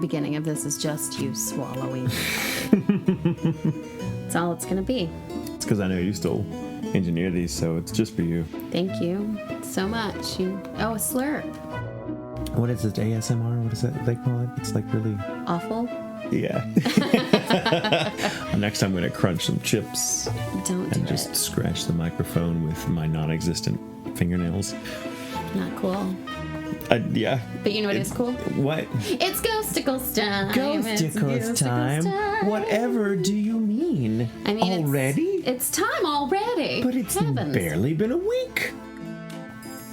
beginning of this is just you swallowing. That's all it's going to be. It's because I know you still engineer these, so it's just for you. Thank you so much. A slurp. What is it? ASMR? What is that they call it? It's like really awful. Yeah. Next time I'm going to crunch some chips. And just scratch the microphone with my non-existent fingernails. Not cool. Yeah. But you know what is cool? What? It's Ghostacles time. Ghostacles time. Whatever do you mean? I mean, already? It's time already. But it's barely been a week.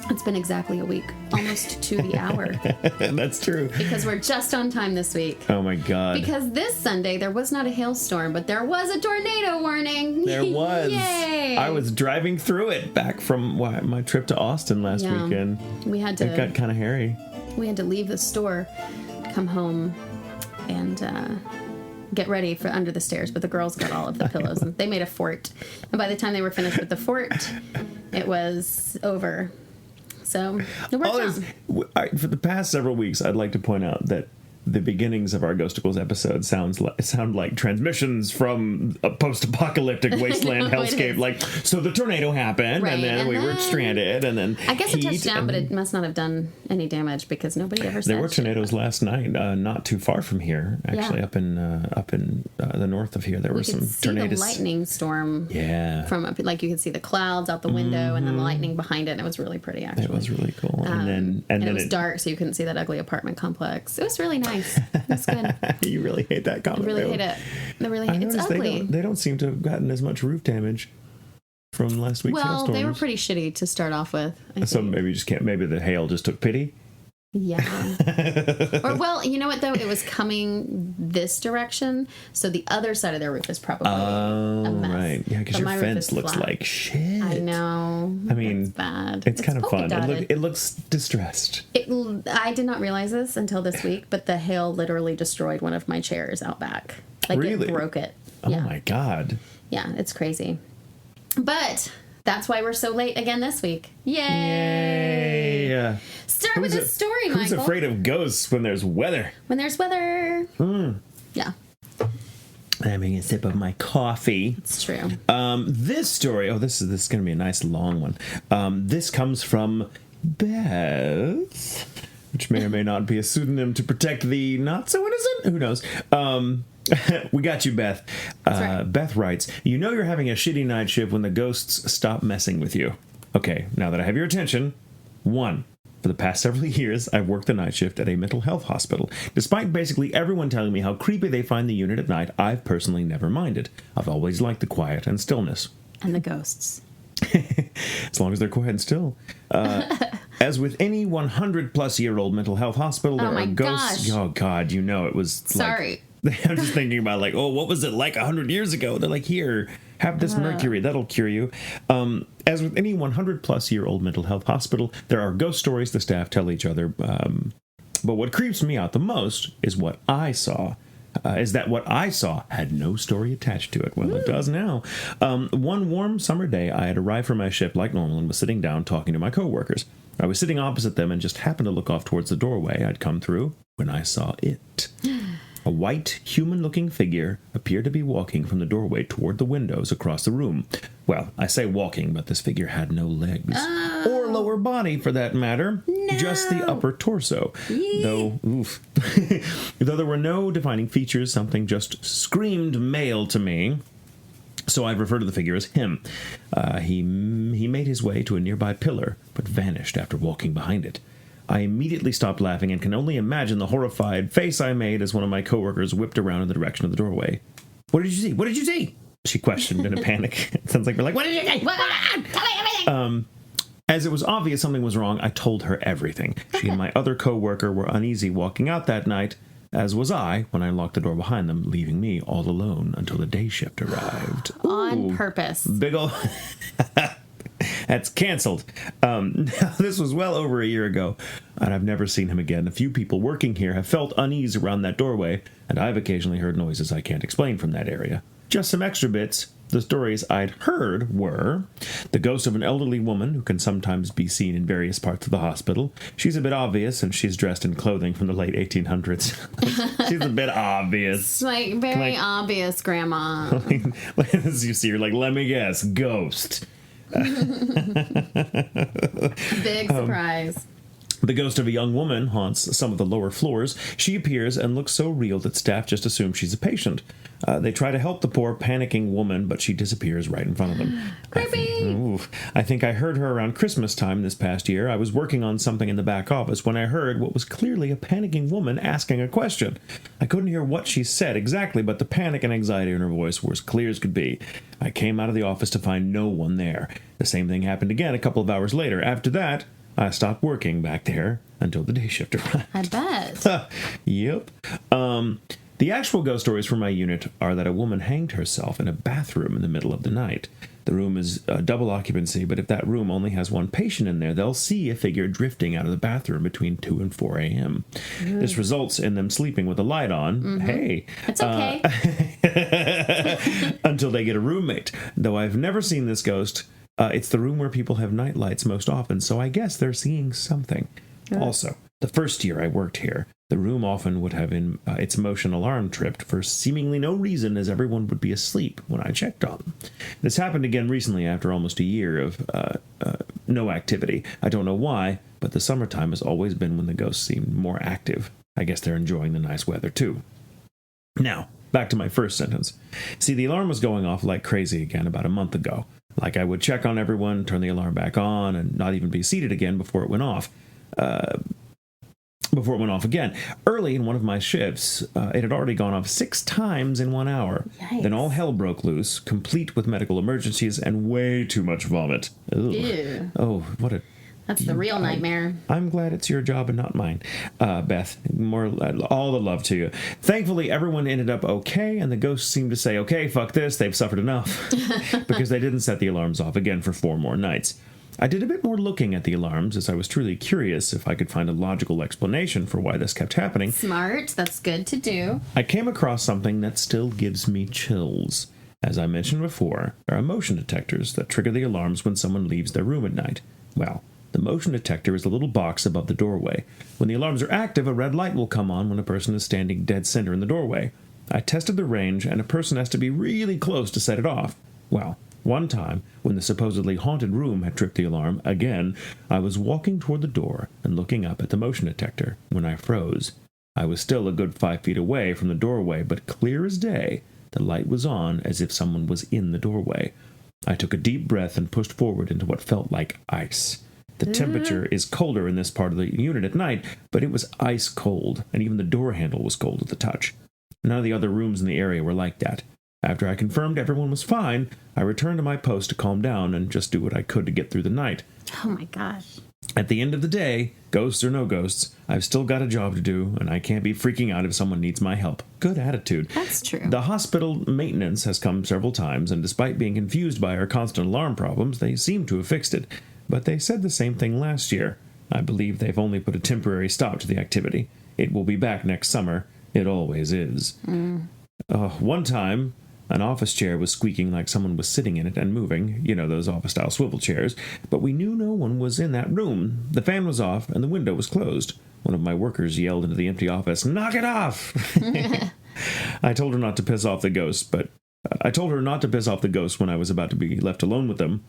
It's been exactly a week, almost to the hour. That's true. Because we're just on time this week. Oh my God. Because this Sunday there was not a hailstorm, but there was a tornado warning. There was. Yay! I was driving through it back from my trip to Austin last weekend. It got kind of hairy. We had to leave the store, come home, and get ready for under the stairs. But the girls got all of the pillows, and they made a fort. And by the time they were finished with the fort, it was over. So, it worked out. For the past several weeks, I'd like to point out that the beginnings of our Ghostacles episodes sound like transmissions from a post-apocalyptic wasteland hellscape. So the tornado happened, and then we were stranded, and then I guess it touched down, but it must not have done any damage because nobody ever said. There were tornadoes last night, not too far from here, actually, up in the north of here. There were some tornadoes. The lightning storm. Yeah. From up, you could see the clouds out the window, and then the lightning behind it. And it was really pretty, actually. It was really cool, and then it was dark, so you couldn't see that ugly apartment complex. It was really nice. That's good. You really hate that comment. I really hate it. It's ugly. They don't seem to have gotten as much roof damage from last week's hailstorms. Well, they were pretty shitty to start off with. So maybe you just can't. Maybe the hail just took pity. Yeah. Or, you know what, though? It was coming this direction, so the other side of their roof is probably a mess. Right. Yeah, because your fence looks like shit. I know. I mean, it's bad. It's kind of fun. It looks distressed. I did not realize this until this week, but the hail literally destroyed one of my chairs out back. Really? It broke it. Oh, my God. Yeah, it's crazy. But that's why we're so late again this week. Yay! Start with a story, Michael. Who's afraid of ghosts when there's weather? When there's weather. Yeah. Having a sip of my coffee. It's true. This story, this is going to be a nice long one. This comes from Beth, which may or may not be a pseudonym to protect the not so innocent. Who knows? We got you, Beth. Right. Beth writes, you know you're having a shitty night shift when the ghosts stop messing with you. Okay, now that I have your attention, 1. For the past several years, I've worked the night shift at a mental health hospital. Despite basically everyone telling me how creepy they find the unit at night, I've personally never minded. I've always liked the quiet and stillness. And the ghosts. As long as they're quiet and still. As with any 100-plus-year-old mental health hospital, there are ghosts. Gosh. Oh, God, it was Sorry. I'm just thinking about what was it like 100 years ago? They're like, here, have this mercury. That'll cure you. As with any 100-plus-year-old mental health hospital, there are ghost stories the staff tell each other. But what creeps me out the most is what I saw. What I saw had no story attached to it. Well, it does now. One warm summer day, I had arrived for my shift like normal and was sitting down talking to my coworkers. I was sitting opposite them and just happened to look off towards the doorway I'd come through when I saw it. A white, human-looking figure appeared to be walking from the doorway toward the windows across the room. Well, I say walking, but this figure had no legs. Or lower body, for that matter. No. Just the upper torso. Though there were no defining features, something just screamed male to me. So I refer to the figure as him. He made his way to a nearby pillar, but vanished after walking behind it. I immediately stopped laughing and can only imagine the horrified face I made as one of my coworkers whipped around in the direction of the doorway. What did you see? What did you see? She questioned in a panic. It sounds like we're like, what did you see? Tell me everything! As it was obvious something was wrong, I told her everything. She and my other coworker were uneasy walking out that night, as was I when I locked the door behind them, leaving me all alone until the day shift arrived. On purpose. Big ol'... That's canceled. This was well over a year ago, and I've never seen him again. A few people working here have felt unease around that doorway, and I've occasionally heard noises I can't explain from that area. Just some extra bits The stories I'd heard were the ghost of an elderly woman who can sometimes be seen in various parts of the hospital. She's a bit obvious, and she's dressed in clothing from the late 1800s. She's a bit obvious. It's like very obvious, Grandma. As you see her, like, let me guess, ghost. Big surprise. The ghost of a young woman haunts some of the lower floors. She appears and looks so real that staff just assume she's a patient. They try to help the poor, panicking woman, but she disappears right in front of them. Creepy! I think I heard her around Christmas time this past year. I was working on something in the back office when I heard what was clearly a panicking woman asking a question. I couldn't hear what she said exactly, but the panic and anxiety in her voice were as clear as could be. I came out of the office to find no one there. The same thing happened again a couple of hours later. After that, I stopped working back there until the day shift arrived. I bet. Yep. The actual ghost stories from my unit are that a woman hanged herself in a bathroom in the middle of the night. The room is double occupancy, but if that room only has one patient in there, they'll see a figure drifting out of the bathroom between 2 and 4 a.m. This results in them sleeping with the light on. Mm-hmm. Hey. It's okay. Until they get a roommate. Though I've never seen this ghost, it's the room where people have night lights most often, so I guess they're seeing something. Also, the first year I worked here, the room often would have its motion alarm tripped for seemingly no reason, as everyone would be asleep when I checked on them. This happened again recently after almost a year of no activity. I don't know why, but the summertime has always been when the ghosts seem more active. I guess they're enjoying the nice weather too. Now, back to my first sentence. See, the alarm was going off like crazy again about a month ago. Like I would check on everyone, turn the alarm back on, and not even be seated again before it went off. Again. Early in one of my shifts, it had already gone off 6 times in 1 hour. Yikes. Then all hell broke loose, complete with medical emergencies and way too much vomit. Ugh. Ew. Oh, what a... That's the real nightmare. I'm glad it's your job and not mine. Beth, all the love to you. Thankfully, everyone ended up okay, and the ghosts seemed to say, okay, fuck this, they've suffered enough. Because they didn't set the alarms off again for 4 more nights. I did a bit more looking at the alarms, as I was truly curious if I could find a logical explanation for why this kept happening. Smart. That's good to do. I came across something that still gives me chills. As I mentioned before, there are motion detectors that trigger the alarms when someone leaves their room at night. Well, the motion detector is a little box above the doorway. When the alarms are active, a red light will come on when a person is standing dead center in the doorway. I tested the range, and a person has to be really close to set it off. Well, one time, when the supposedly haunted room had tripped the alarm again, I was walking toward the door and looking up at the motion detector when I froze. I was still a good 5 feet away from the doorway, but clear as day, the light was on as if someone was in the doorway. I took a deep breath and pushed forward into what felt like ice. The temperature is colder in this part of the unit at night, but it was ice cold, and even the door handle was cold at the touch. None of the other rooms in the area were like that. After I confirmed everyone was fine, I returned to my post to calm down and just do what I could to get through the night. Oh my gosh. At the end of the day, ghosts or no ghosts, I've still got a job to do, and I can't be freaking out if someone needs my help. Good attitude. That's true. The hospital maintenance has come several times, and despite being confused by our constant alarm problems, they seem to have fixed it. But they said the same thing last year. I believe they've only put a temporary stop to the activity. It will be back next summer. It always is. One time, an office chair was squeaking like someone was sitting in it and moving, you know, those office-style swivel chairs, but we knew no one was in that room. The fan was off and the window was closed. One of my workers yelled into the empty office, "Knock it off!" I told her not to piss off the ghost, but I told her not to piss off the ghost when I was about to be left alone with them.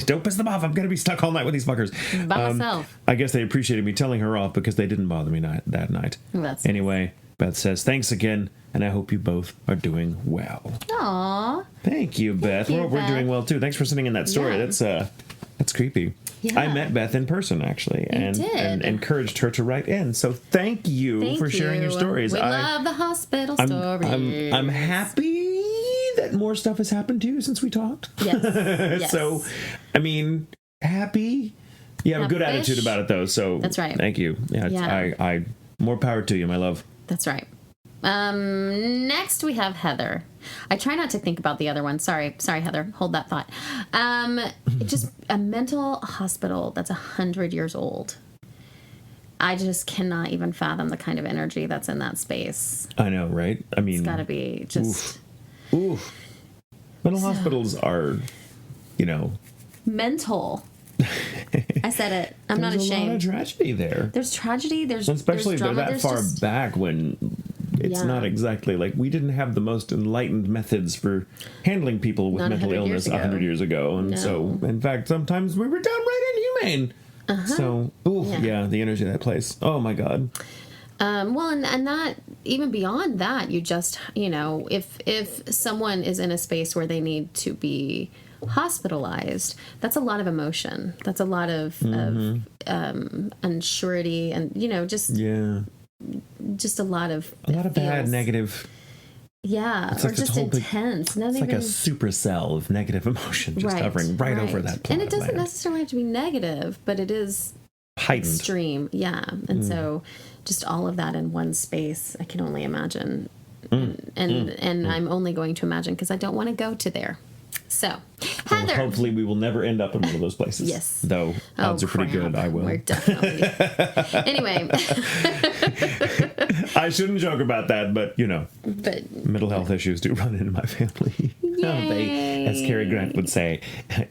Don't piss them off. I'm going to be stuck all night with these fuckers. By myself. I guess they appreciated me telling her off because they didn't bother me that night. That's anyway, Beth says, thanks again, and I hope you both are doing well. Aww. Thank you, Beth. Thank you, We're Beth. doing well, too. Thanks for sending in that story. Yeah. That's creepy. Yeah. I met Beth in person, actually, and encouraged her to write in. So thank you for sharing your stories. We love the hospital stories. I'm happy that more stuff has happened to you since we talked. Yes. Yes. So, I mean, happy. You have a good attitude about it, though. So that's right. Thank you. Yeah. I more power to you, my love. That's right. Next we have Heather. I try not to think about the other one. Sorry, Heather. Hold that thought. Just a mental hospital that's 100 years old. I just cannot even fathom the kind of energy that's in that space. I know, right? I mean, it's got to be just. Oof. Mental hospitals are, mental. I said it. I'm not there's ashamed. a lot of tragedy there. There's tragedy. Especially there's drama, that far back when it's not exactly like we didn't have the most enlightened methods for handling people with mental illness 100 years ago. And so, in fact, sometimes we were downright inhumane. So, the energy of that place. Oh, my God. Well, and that, even beyond that, you just, if someone is in a space where they need to be hospitalized, that's a lot of emotion. That's a lot of unsurety and, just a lot of bad, negative. Yeah, it's or like just intense. It's like a supercell of negative emotion just hovering right over that planet. And it doesn't necessarily have to be negative, but it is heightened. Extreme. Yeah. And so just all of that in one space, I can only imagine. And I'm only going to imagine because I don't want to go to there. So, Heather. Well, hopefully we will never end up in one of those places. Yes. Though odds are pretty good I will. We're definitely. Anyway. I shouldn't joke about that, but mental health issues do run in my family. They, as Cary Grant would say,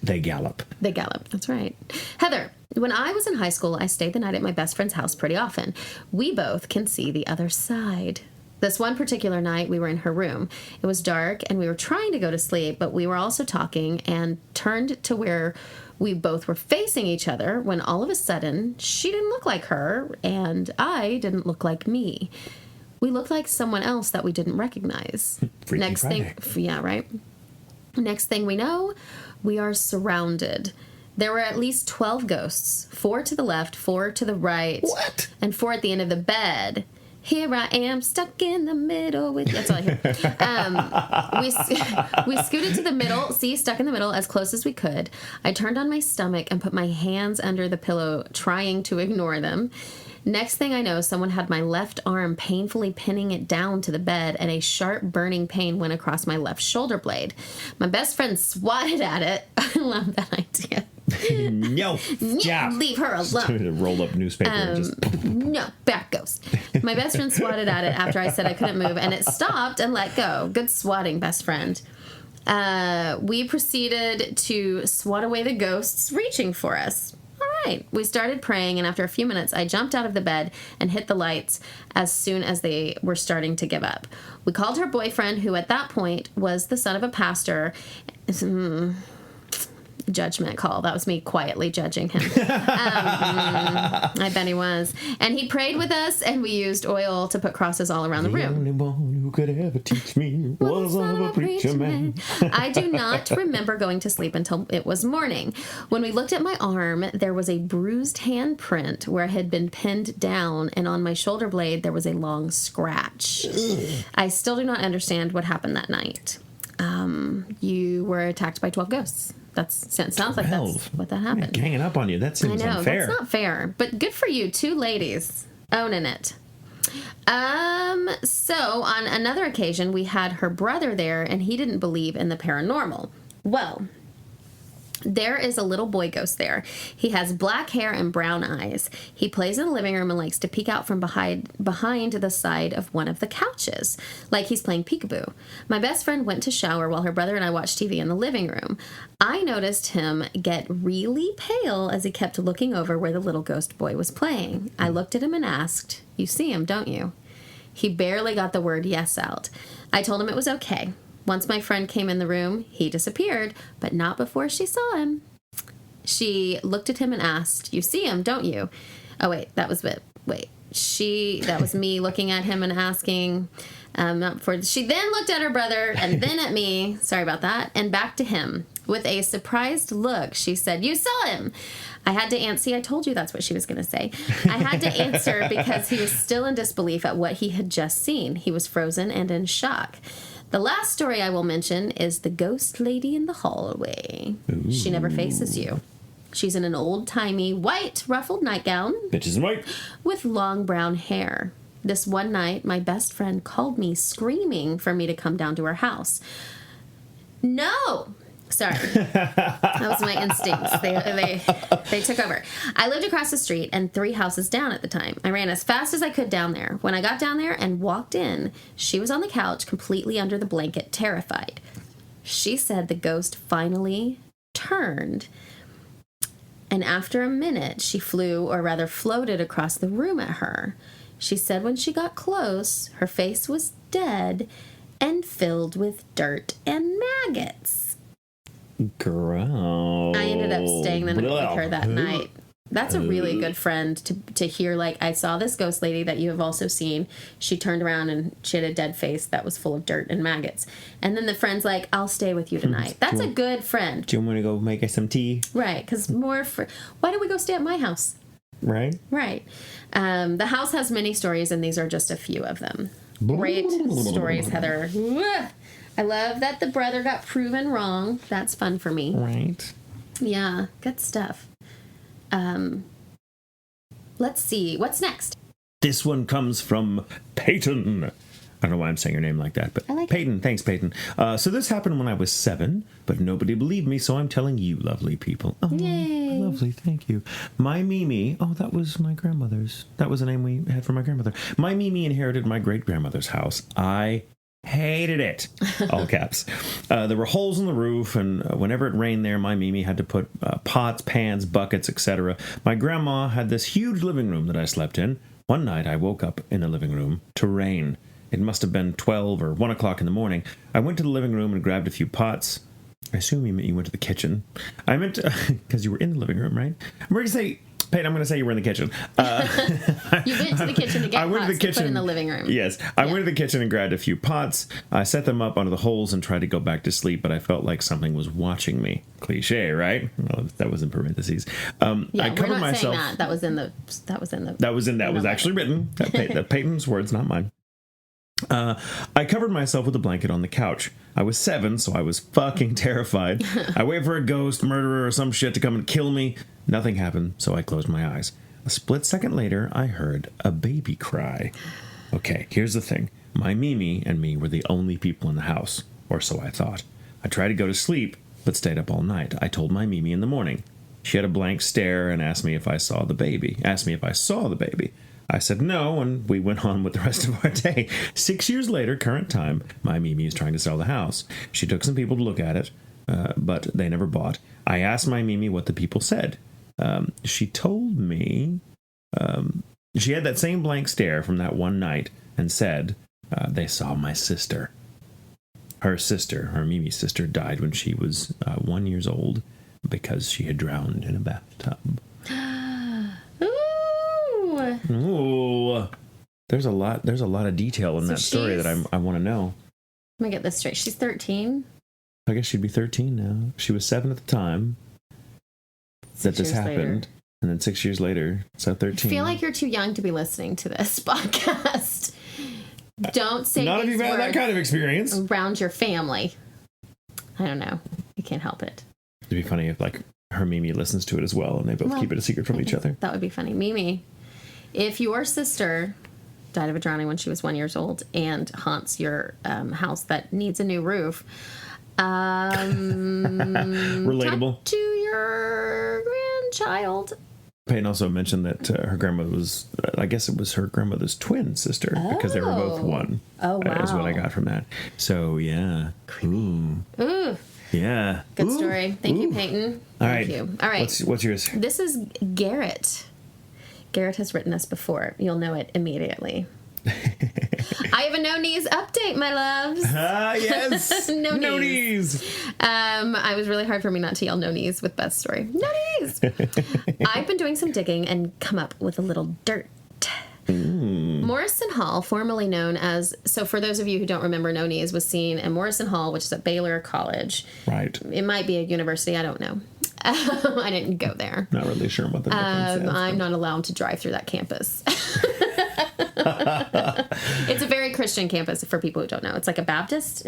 they gallop. They gallop. That's right. Heather, when I was in high school, I stayed the night at my best friend's house pretty often. We both can see the other side. This one particular night, we were in her room. It was dark, and we were trying to go to sleep, but we were also talking and turned to where we both were facing each other when all of a sudden, she didn't look like her, and I didn't look like me. We looked like someone else that we didn't recognize. Freaky Friday. Yeah, right? Next thing we know, we are surrounded. There were at least 12 ghosts, 4 to the left, 4 to the right. What? And 4 at the end of the bed. Here I am, stuck in the middle with... That's all I hear. We scooted to the middle, stuck in the middle as close as we could. I turned on my stomach and put my hands under the pillow, trying to ignore them. Next thing I know, someone had my left arm painfully pinning it down to the bed, and a sharp burning pain went across my left shoulder blade. My best friend swatted at it. I love that idea. No. Yeah. Leave her alone. A rolled up newspaper. And just... No, back goes. My best friend swatted at it after I said I couldn't move, and it stopped and let go. Good swatting, best friend. We proceeded to swat away the ghosts reaching for us. All right. We started praying, and after a few minutes, I jumped out of the bed and hit the lights as soon as they were starting to give up. We called her boyfriend, who at that point was the son of a pastor. Judgment call. That was me quietly judging him. I bet he was. And he prayed with us, and we used oil to put crosses all around the room. The only one who could ever teach me was a preacher man. I do not remember going to sleep until it was morning. When we looked at my arm, there was a bruised handprint where it had been pinned down, and on my shoulder blade, there was a long scratch. I still do not understand what happened that night. You were attacked by 12 ghosts. Sounds like that's what that happened. Ganging up on you. That seems unfair. I know, that's not fair. But good for you, 2 ladies owning it. So on another occasion, we had her brother there, and he didn't believe in the paranormal. Well, there is a little boy ghost there. He has black hair and brown eyes. He plays in the living room and likes to peek out from behind the side of one of the couches, like he's playing peekaboo. My best friend went to shower while her brother and I watched TV in the living room. I noticed him get really pale as he kept looking over where the little ghost boy was playing. I looked at him and asked, "You see him, don't you?" He barely got the word yes out. I told him it was okay. Once my friend came in the room, he disappeared, but not before she saw him. She looked at him and asked, "You see him, don't you?" Oh, wait, that was it. That was me looking at him and asking, not before. She then looked at her brother and then at me, sorry about that, and back to him. With a surprised look, she said, "You saw him." I had to answer. See, I told you that's what she was going to say. I had to answer because he was still in disbelief at what he had just seen. He was frozen and in shock. The last story I will mention is the ghost lady in the hallway. Ooh. She never faces you. She's in an old-timey white ruffled nightgown. Bitches in white. With long brown hair. This one night, my best friend called me screaming for me to come down to her house. No! Sorry. That was my instincts. They took over. I lived across the street and 3 houses down at the time. I ran as fast as I could down there. When I got down there and walked in, she was on the couch, completely under the blanket, terrified. She said the ghost finally turned. And after a minute, she flew, or rather floated, across the room at her. She said when she got close, her face was dead and filled with dirt and maggots. Gross. I ended up staying the night with her that night. That's a really good friend to hear, like, I saw this ghost lady that you have also seen. She turned around and she had a dead face that was full of dirt and maggots. And then the friend's like, I'll stay with you tonight. That's a good friend. Do you want me to go make us some tea? Right, because why don't we go stay at my house? Right. Right. The house has many stories, and these are just a few of them. Great stories, Heather. I love that the brother got proven wrong. That's fun for me. Right. Yeah, good stuff. Let's see. What's next? This one comes from Peyton. I don't know why I'm saying your name like that, but I like Peyton. Thanks, Peyton. So this happened when I was 7, but nobody believed me, so I'm telling you, lovely people. Oh, Yay. Lovely, thank you. My Mimi, that was my grandmother's. That was the name we had for my grandmother. My Mimi inherited my great-grandmother's house. I hated it. All caps. There were holes in the roof, and whenever it rained there, my Mimi had to put pots, pans, buckets, etc. My grandma had this huge living room that I slept in. One night, I woke up in the living room to rain. It must have been 12 or 1 o'clock in the morning. I went to the living room and grabbed a few pots. I assume you meant you went to the kitchen. I meant because you were in the living room, right? We're going to say, Peyton, I'm going to say you were in the kitchen. You went to the kitchen to get pots to put in the living room. Yes. I went to the kitchen and grabbed a few pots. I set them up onto the holes and tried to go back to sleep, but I felt like something was watching me. Cliche, right? Well, that was in parentheses. I covered we're not myself. saying that. That was actually written. That Peyton's words, not mine. I covered myself with a blanket on the couch. I was 7, so I was fucking terrified. I waited for a ghost, murderer, or some shit to come and kill me. Nothing happened, so I closed my eyes. A split second later, I heard a baby cry. Okay, here's the thing. My Mimi and me were the only people in the house, or so I thought. I tried to go to sleep, but stayed up all night. I told my Mimi in the morning. She had a blank stare and asked me if I saw the baby. I said no, and we went on with the rest of our day. 6 years later, current time, my Mimi is trying to sell the house. She took some people to look at it, but they never bought. I asked my Mimi what the people said. She told me she had that same blank stare from that one night and said they saw my sister. Her Mimi's sister, died when she was 1 year old because she had drowned in a bathtub. Ooh, there's a lot of detail in that story that I want to know. Let me get this straight. She's 13. I guess she'd be 13 now. She was 7 at the time that this happened, and then 6 years later, so 13. I feel like you're too young to be listening to this podcast. Don't say not if you've had that kind of experience around your family. I don't know. You can't help it. It'd be funny if her Mimi listens to it as well, and they both keep it a secret from each other. That would be funny. Mimi, if your sister died of a drowning when she was 1 year old and haunts your house that needs a new roof, relatable. Talk to your grandchild. Peyton also mentioned that her grandmother was, I guess it was her grandmother's twin sister, because they were both one. Oh, wow. Is what I got from that. So, yeah. Ooh. Yeah. Good story. Thank you, Peyton. Thank you. All right. What's yours? This is Garrett. Garrett has written us before. You'll know it immediately. I have a no knees update, my loves. Yes. No knees. I was really hard for me not to yell no knees with Beth's story. No knees. I've been doing some digging and come up with a little dirt. Morrison Hall, formerly known as, so for those of you who don't remember, No Knees was seen in Morrison Hall, which is at Baylor College. Right. It might be a university. I don't know. I didn't go there. Not really sure what the difference is. I'm not allowed to drive through that campus. It's a very Christian campus for people who don't know. It's like a Baptist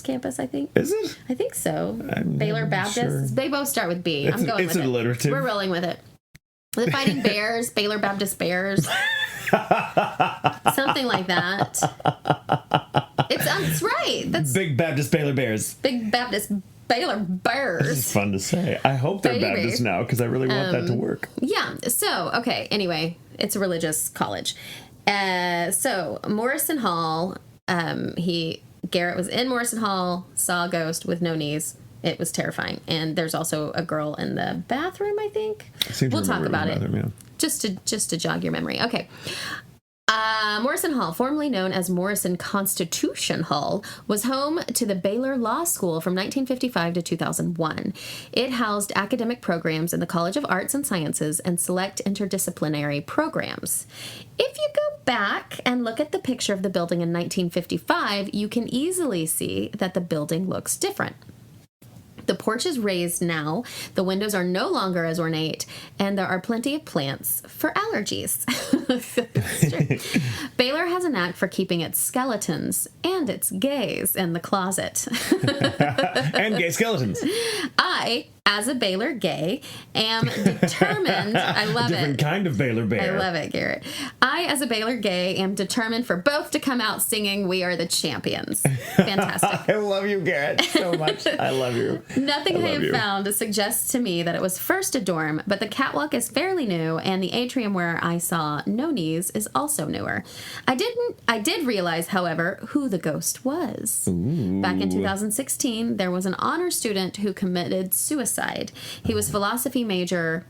campus, I think. Is it? I think so. Baylor Baptist. Sure. They both start with B. I'm going with it. It's alliterative. We're rolling with it. The Fighting Bears, Baylor Baptist Bears. Something like that. It's right. That's Big Baptist Baylor Bears. Big Baptist Baylor Bears. This is fun to say. I hope they're Baptist now because I really want that to work. Yeah. So, okay. Anyway, it's a religious college. So Morrison Hall, he Garrett was in Morrison Hall, saw a ghost with no knees. It was terrifying. And there's also a girl in the bathroom, I think. We'll talk about it. Yeah. Just to jog your memory. Okay. Morrison Hall, formerly known as Morrison Constitution Hall, was home to the Baylor Law School from 1955 to 2001. It housed academic programs in the College of Arts and Sciences and select interdisciplinary programs. If you go back and look at the picture of the building in 1955, you can easily see that the building looks different. The porch is raised now, the windows are no longer as ornate, and there are plenty of plants for allergies. Baylor has a knack for keeping its skeletons and its gays in the closet. And gay skeletons. I, as a Baylor gay, am determined. I love Different kind of Baylor bear. I love it, Garrett. I, as a Baylor gay, am determined for both to come out singing "We Are the Champions." Fantastic. I love you, Garrett, so much. I love you. Nothing I have found suggests to me that it was first a dorm, but the catwalk is fairly new, and the atrium where I saw no knees is also newer. I did realize, however, who the ghost was. Ooh. Back in 2016, there was an honor student who committed suicide. He was philosophy major.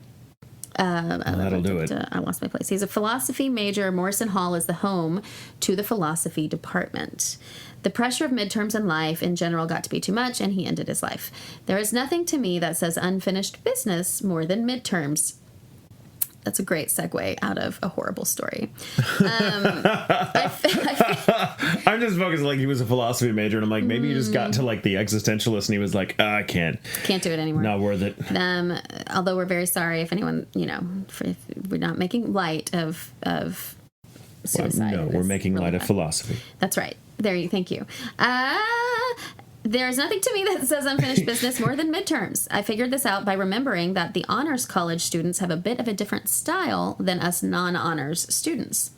That'll do it. I lost my place. He's a philosophy major. Morrison Hall is the home to the philosophy department. The pressure of midterms and life in general got to be too much, and he ended his life. There is nothing to me that says unfinished business more than midterms. That's a great segue out of a horrible story. I'm just focused like he was a philosophy major, and I'm like, maybe he just got to like the existentialist, and he was like, I can't do it anymore. Not worth it. Although we're very sorry if anyone, if we're not making light of suicide. Well, no, we're making light of philosophy. That's right. Thank you. There's nothing to me that says unfinished business more than midterms. I figured this out by remembering that the honors college students have a bit of a different style than us non-honors students.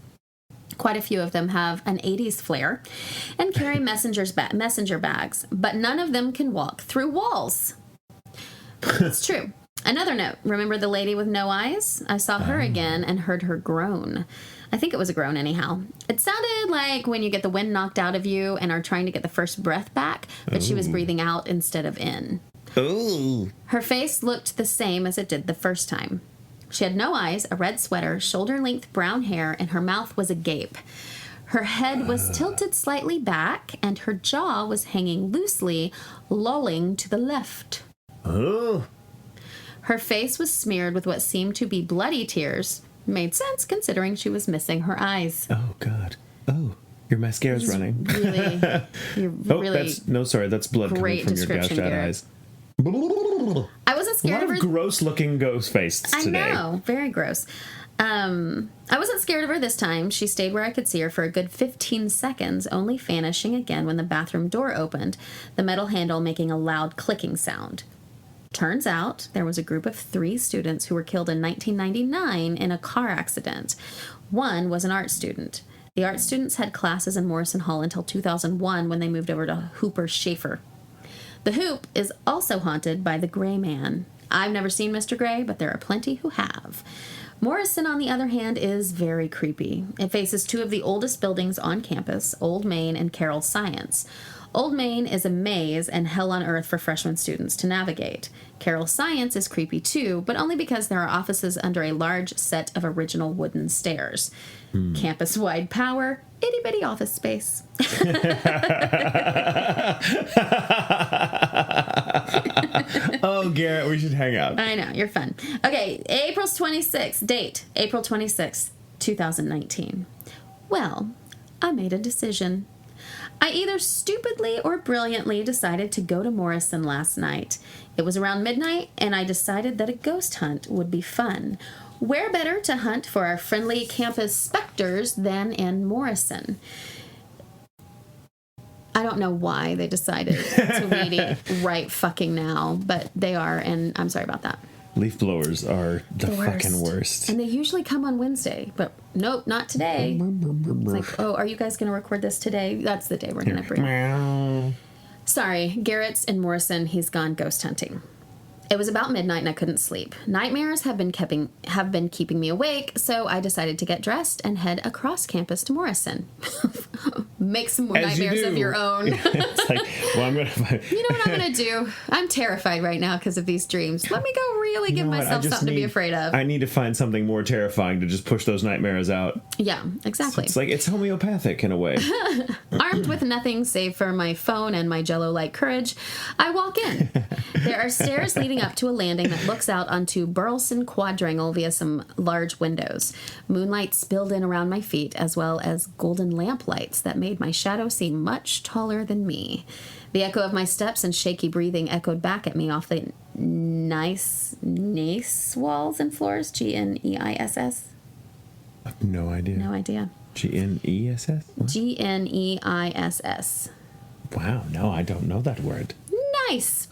Quite a few of them have an 80s flair and carry messenger bags, but none of them can walk through walls. It's true. Another note. Remember the lady with no eyes? I saw her again and heard her groan. I think it was a groan anyhow. It sounded like when you get the wind knocked out of you and are trying to get the first breath back, but she was breathing out instead of in. Ooh. Her face looked the same as it did the first time. She had no eyes, a red sweater, shoulder-length brown hair, and her mouth was agape. Her head was tilted slightly back, and her jaw was hanging loosely, lolling to the left. Oh. Her face was smeared with what seemed to be bloody tears. Made sense considering she was missing her eyes. Oh, God. Oh, your mascara's running. Really, that's blood coming from your gouged out eyes. I wasn't scared of her. A lot of gross-looking ghost faces today. I know, very gross. I wasn't scared of her this time. She stayed where I could see her for a good 15 seconds, only vanishing again when the bathroom door opened, the metal handle making a loud clicking sound. Turns out there was a group of 3 students who were killed in 1999 in a car accident. One was an art student. The art students had classes in Morrison Hall until 2001 when they moved over to Hooper Schaefer. The Hoop is also haunted by the Gray Man. I've never seen Mr. Gray, but there are plenty who have. Morrison, on the other hand, is very creepy. It faces 2 of the oldest buildings on campus, Old Main and Carroll Science. Old Main is a maze and hell on earth for freshman students to navigate. Carroll Science is creepy too, but only because there are offices under a large set of original wooden stairs. Campus-wide power, itty-bitty office space. Oh, Garrett, we should hang out. I know, you're fun. Okay, April 26th, date, April 26th, 2019. Well, I made a decision. I either stupidly or brilliantly decided to go to Morrison last night. It was around midnight, and I decided that a ghost hunt would be fun. Where better to hunt for our friendly campus specters than in Morrison? I don't know why they decided to read it right fucking now, but they are, and I'm sorry about that. Leaf blowers are the fucking worst. And they usually come on Wednesday, but nope, not today. It's like, oh, are you guys going to record this today? That's the day we're going to bring. Sorry, Garrett's in Morrison. He's gone ghost hunting. It was about midnight and I couldn't sleep. Nightmares have been keeping me awake, so I decided to get dressed and head across campus to Morrison. Make some more nightmares of your own. It's like, well, I'm gonna. You know what I'm gonna do? I'm terrified right now because of these dreams. Let me go really give myself something to be afraid of. I need to find something more terrifying to just push those nightmares out. Yeah, exactly. It's like it's homeopathic in a way. Armed with nothing save for my phone and my Jell-O-like courage, I walk in. There are stairs leading up to a landing that looks out onto Burleson Quadrangle via some large windows. Moonlight spilled in around my feet, as well as golden lamplights that made my shadow seem much taller than me. The echo of my steps and shaky breathing echoed back at me off the nice walls and floors. Gneiss? No idea. No idea. Gness? What? Gneiss. Wow, no, I don't know that word. Nice.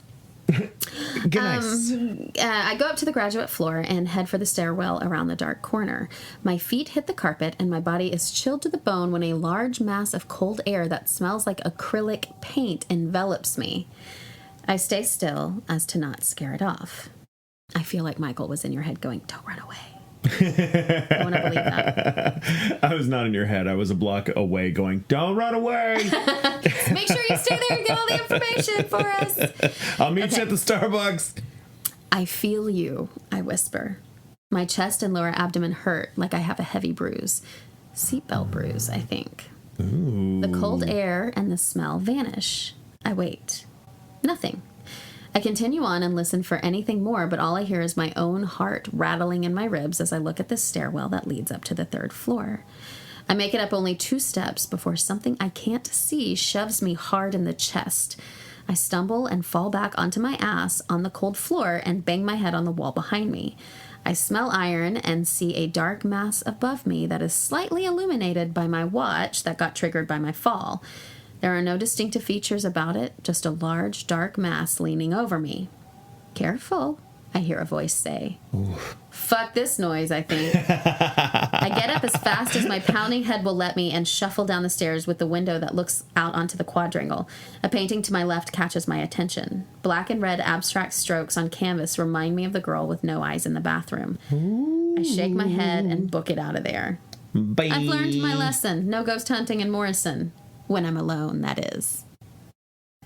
Nice. I go up to the graduate floor and head for the stairwell around the dark corner. My feet hit the carpet and my body is chilled to the bone when a large mass of cold air that smells like acrylic paint envelops me. I stay still as to not scare it off. I feel like Michael was in your head going, "Don't run away." I want to believe that. I was not in your head. I was a block away going, "Don't run away." Make sure you stay there and get all the information for us. I'll meet you at the Starbucks. I feel you, I whisper. My chest and lower abdomen hurt like I have a heavy bruise. Seatbelt bruise, I think. Ooh. The cold air and the smell vanish. I wait. Nothing. I continue on and listen for anything more, but all I hear is my own heart rattling in my ribs as I look at the stairwell that leads up to the 3rd floor. I make it up only 2 steps before something I can't see shoves me hard in the chest. I stumble and fall back onto my ass on the cold floor and bang my head on the wall behind me. I smell iron and see a dark mass above me that is slightly illuminated by my watch that got triggered by my fall. There are no distinctive features about it, just a large, dark mass leaning over me. "Careful," I hear a voice say. Oof. Fuck this noise, I think. I get up as fast as my pounding head will let me and shuffle down the stairs with the window that looks out onto the quadrangle. A painting to my left catches my attention. Black and red abstract strokes on canvas remind me of the girl with no eyes in the bathroom. Ooh. I shake my head and book it out of there. Bye. I've learned my lesson. No ghost hunting in Morrison. When I'm alone, that is.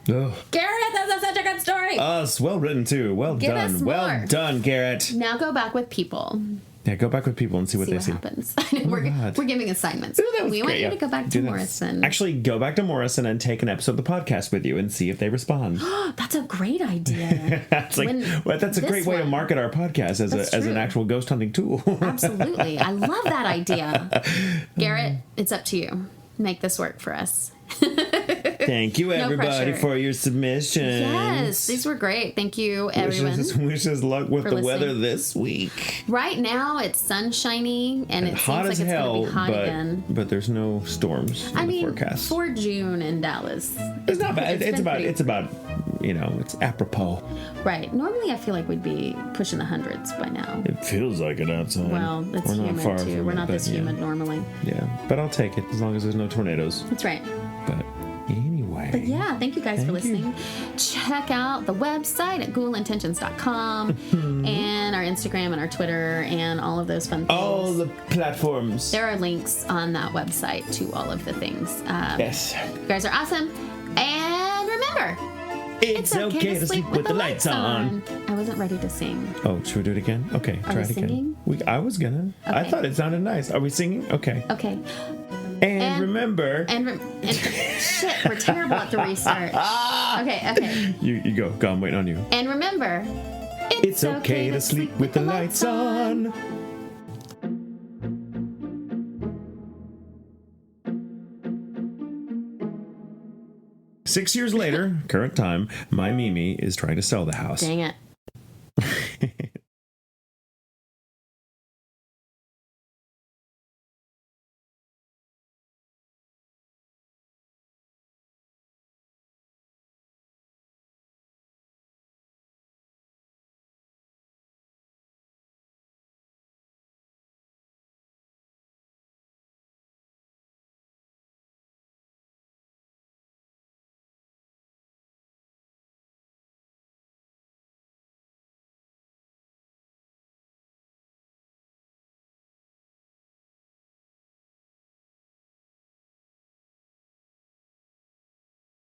Oh. Garrett, that's such a good story. It's well written too. Well Give done. us more. Well done, Garrett. Now go back with people. Yeah, go back with people and see what they see. Happens. Oh we're giving assignments. Ooh, that was We great, want you to go back to Morrison. Actually, go back to Morrison and take an episode of the podcast with you and see if they respond. That's a great idea. That's a great way to market our podcast as an actual ghost hunting tool. Absolutely. I love that idea. Garrett, it's up to you. Make this work for us. Thank you, everybody, pressure. for your submissions. Yes, these were great. Thank you, everyone. Wish us luck with the listening. weather this week. Right now, it's sunshiny, and it hot seems like as hell, it's going to be hot again. But there's no storms in the forecast. For June in Dallas. It's not bad. It's about, it's apropos. Right. Normally, I feel like we'd be pushing the hundreds by now. It feels like it outside. Well, it's We're humid, not far too. from We're it, not this humid normally. Yeah, but I'll take it as long as there's no tornadoes. That's right. But anyway. But yeah, thank you guys for listening. Check out the website at ghoulintentions.com and our Instagram and our Twitter and all of those fun things. All the platforms. There are links on that website to all of the things. Yes. You guys are awesome. And remember, it's okay to sleep with the lights on. I wasn't ready to sing. Oh, should we do it again? Okay, try it again. Singing? I was gonna. Okay. I thought it sounded nice. Are we singing? Okay. Okay. And remember. Shit, we're terrible at the restart. Okay. You go. Go, I'm waiting on you. And remember, it's okay to sleep with the lights on. "6 years later, current time, my Mimi is trying to sell the house. Dang it.